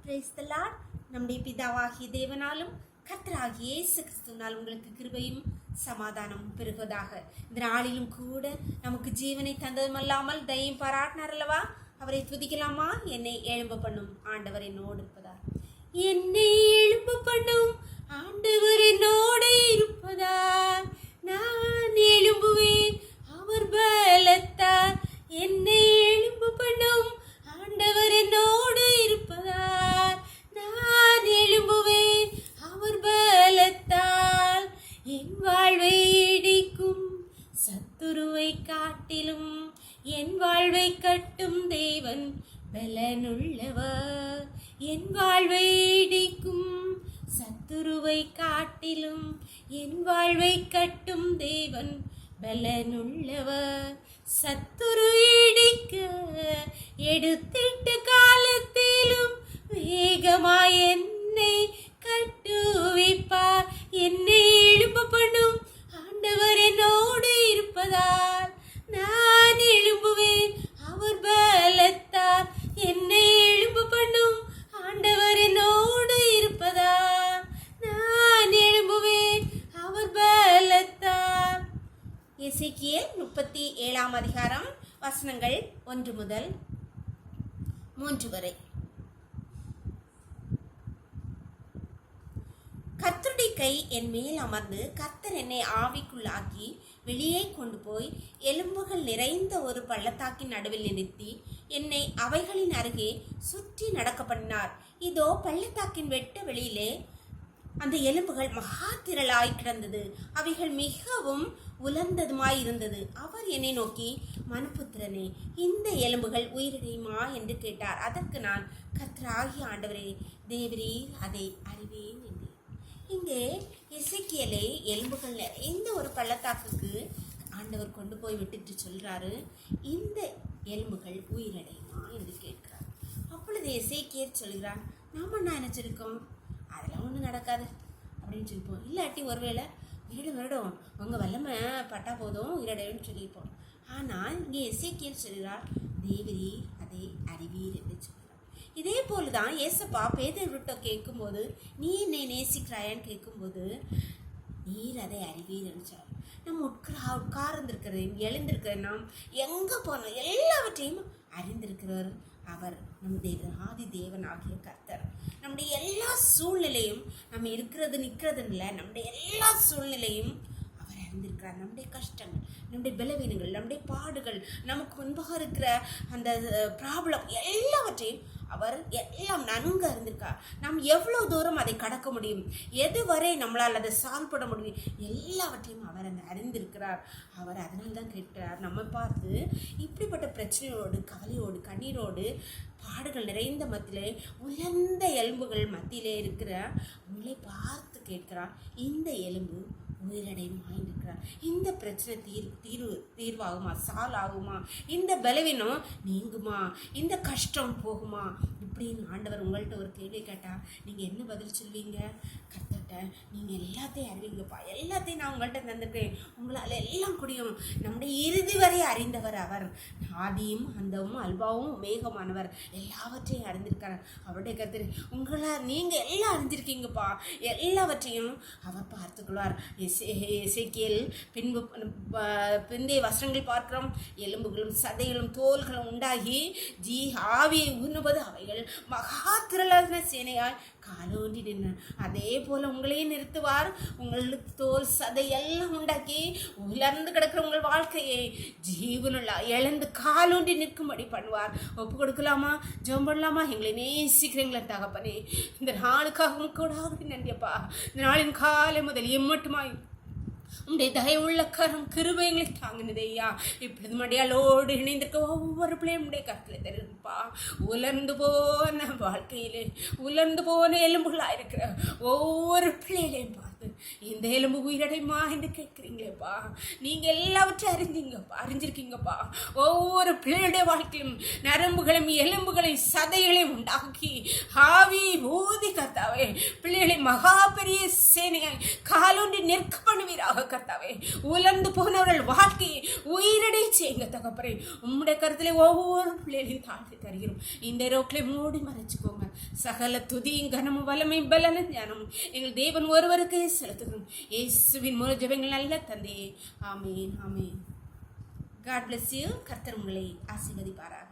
Praise the Lord. நம்முடைய பிதாவாகிய தேவனாலும் கர்த்தராகிய இயேசு கிறிஸ்துவினால் உங்களுக்கு கிருபையும் சமாதானமும் பெருகுவதாக. இந்த நாளிலும் கூட நமக்கு ஜீவனை தந்ததுமல்லாமல் தயையும் பாராட்டினார் அல்லவா? அவரை துதிக்கலாமா? என்னை எழும்ப பண்ணும் ஆண்டவர் என்னோடு இருப்பதால். என்னை எழும்ப பண்ணும் ஆண்டவர் என்னோடு இருப்பதால் நான் எழும்புவேன் அவர் பலத்தால். என்னை எழும்ப பண்ணும் ஆண்டவர் என்னோடு இருப்பதால் நான் எழும்புவேன் அவர் பலத்தால். என் வாழ்வை இடிக்கும் சத்துருவை காட்டிலும் என் வாழ்வை கட்டும் தேவன் பலனுள்ளவர். என் வாழ்வை இடிக்கும் சத்துருவை காட்டிலும் என் வாழ்வை கட்டும் தேவன் பலனுள்ளவர். சத்துரு இடிக்க எடுத்திட்ட காலத்திலும் வேகமாய் என்னை கட்டுவிப்பார். என்னை எழும்ப பண்ணும் ஆண்டவர் என்னோடு இருப்பதால் நான் எழும்புவேன் அவர் பலத்தால். என்னை எழும்ப பண்ணும் ஆண்டவர் என்னோடு இருப்பதால் நான் எழும்புவேன் அவர் பலத்தால். எசேக்கியேல் 37 அதிகாரம் வசனங்கள் 1 முதல் 3 வரை. கர்த்தருடைய கை என் மேல் அமர்ந்து கர்த்தர் என்னை ஆவிக்குள்ளாக்கி வெளியே கொண்டு போய் எலும்புகள் நிறைந்த ஒரு பள்ளத்தாக்கின் நடுவில் நிறுத்தி என்னை அவைகளின் அருகே சுற்றி நடக்க பண்ணினார். இதோ பள்ளத்தாக்கின் வெட்ட வெளியிலே அந்த எலும்புகள் மகா திரளாய் கிடந்தது. அவைகள் மிகவும் உலர்ந்ததுமாய் இருந்தது. அவர் என்னை நோக்கி, மனுபுத்திரனே, இந்த எலும்புகள் உயிரிழையுமா என்று கேட்டார். அதற்கு நான், கர்த்தராகிய ஆண்டவரே, தேவரீர் அதை அறிவேன் என்றேன். இங்கே எசேக்கியேலை எலும்புகள் இந்த ஒரு பள்ளத்தாக்குக்கு ஆண்டவர் கொண்டு போய் விட்டுட்டு சொல்றாரு, இந்த எலும்புகள் உயிரடையுமா என்று கேட்கிறார். அப்பொழுது எசேக்கியேல் சொல்கிறார், நாம என்ன நினைச்சிருக்கோம், அதெல்லாம் ஒன்றும் நடக்காது அப்படின்னு சொல்லிப்போம். இல்லாட்டி ஒருவேளை உயிரிடும் உங்கள் வல்லமை பட்டா போதும் உயிரடையும்னு சொல்லியிருப்போம். ஆனால் இங்கே எசேக்கியேல் சொல்கிறார், தேவரீர் அதை அறிவீர் என்று சொல்கிறார். இதே போல தான் ஏசப்பா பேதுருவிட்ட கேட்கும்போது, நீ என்னை நேசிக்கிறாயான்னு கேட்கும்போது, நீர் அதை அறிவீர் என்றார். நம்ம உட்கார்ந்திருக்கிறதையும் எழுந்திருக்கிற நாம் எங்கே போனோம் எல்லாவற்றையும் அறிந்திருக்கிறவர் அவர் நம் தேவன், ஆதி தேவன் ஆகிய கர்த்தர். நம்முடைய எல்லா சூழ்நிலையும் நம்ம இருக்கிறது நிற்கிறதுன்னு இல்லை, நம்முடைய எல்லா சூழ்நிலையும் அவர் அறிந்திருக்கிறார். நம்முடைய கஷ்டங்கள், நம்முடைய பலவீனங்கள், நம்முடைய பாடுகள், நமக்கு முன்பாக இருக்கிற அந்த ப்ராப்ளம் எல்லாவற்றையும் அவர் எல்லாம் நன்கு அறிந்திருக்கார். நாம் எவ்வளோ தூரம் அதை கடக்க முடியும், எதுவரை நம்மளால் அதை சால்வ் பண்ண முடியும், எல்லாவற்றையும் அவர் அறிந்திருக்கிறார். அவர் அதனால தான் கேட்கிறார் நம்ம பார்த்து, இப்படிப்பட்ட பிரச்சனையோடு கவலையோடு கண்ணீரோடு பாடுகள் நிறைந்த மத்தியிலே உயர்ந்த எலும்புகள் மத்தியிலே இருக்கிற உங்களை பார்த்து கேட்கிறார், இந்த எலும்பு உயிரடையுமா இருக்கிறார். இந்த பிரச்சனை தீர்வாகுமா, சால் ஆகுமா, இந்த பலவீனம் நீங்குமா, இந்த கஷ்டம் போகுமா இப்படின்னு ஆண்டவர் உங்கள்கிட்ட ஒரு கேள்வி கேட்டால் நீங்கள் என்ன பதில் சொல்வீங்க? கர்த்தர்கிட்ட நீங்கள் எல்லாத்தையும் அறிவீங்கப்பா, எல்லாத்தையும் நான் உங்கள்கிட்ட தந்திருக்கேன், உங்களால் எல்லாம் முடியும். நம்முடைய இறுதி வரை அறிந்தவர் அவர், ஆதியும் அந்தவும் அல்பாவும் மேகமானவர், எல்லாவற்றையும் அறிந்திருக்கார். அவருடைய கர்த்தர் உங்களால் நீங்கள் எல்லாம் அறிஞ்சிருக்கீங்கப்பா, எல்லாவற்றையும் அவர் பார்த்துக்கொள்வார். எசேக்கியேல் பிந்தைய வசனங்கள் பார்க்கிறோம், எலும்புகளும் சதைகளும் தோள்களும் உண்டாகி ஆவியை உண்ணுவது அவைகள் மகா திரளான சேனையால் காலோன்றி நின்ற. அதே போல உங்களையும் நிறுத்துவார். உங்களுக்கு தோல் சதை எல்லாம் உண்டாக்கி உலர்ந்து கிடக்கிற உங்கள் வாழ்க்கையை ஜீவனுள்ள இழந்து காலோன்றி நிற்கும்படி பண்ணுவார். ஒப்பு கொடுக்கலாமா? ஜெபம் பண்ணலாமா? எங்களை நேசிக்கிறீங்களா தகப்பனே, இந்த நாளுக்காகவும் கூட நன்றியப்பா. இந்த நாளின் காலை முதல் எம்மட்டுமாய் உடைய தயவுள்ள கரம் கிருபைகளை தாங்கினது ஐயா. இப்படி மடியாளோடு இணைந்திருக்க ஒவ்வொரு பிள்ளையும் உடைய கருத்தில் தெரியுதுப்பா. உலர்ந்து போன வாழ்க்கையிலே உலர்ந்து போன எலும்புகளாக இருக்கிற ஒவ்வொரு பிள்ளைகளையும் பார்த்து இந்த எலும்பு உயிரடைமா என்று கேட்குறீங்களேப்பா. நீங்கள் எல்லாவற்றையும் அறிஞ்சிருக்கீங்கப்பா. ஒவ்வொரு பிள்ளைகளுடைய வாழ்க்கையும் நரம்புகளையும் எலும்புகளையும் சதைகளையும் உண்டாக்கி ஆவி ஊதி கர்த்தாவே பிள்ளைகளை மகா பெரிய சேனையை காலொன்றி நிற்க பண்ணுவீராக கர்த்தாவே. உலர்ந்து போனவர்கள் வாழ்க்கையை உயிரடை செய்யுங்க தகப்பரே. உம்முடைய கருத்திலே ஒவ்வொரு பிள்ளைகளையும் தாழ்த்தி தருகிறோம். இந்த ரோக்களை மூடி மறைச்சுக்கோங்க. சகல துதியும் கனமும் வல்லமையும் பலனும் ஞானமும் எங்கள் தேவன் ஒருவருக்கே செலுத்துகிறோம். இயேசுவின் மூல ஜெபங்கள் நல்ல தந்தையே. ஆமீன் ஆமீன். God bless you. கர்த்தர் உங்களை ஆசீர்வதிப்பாராக.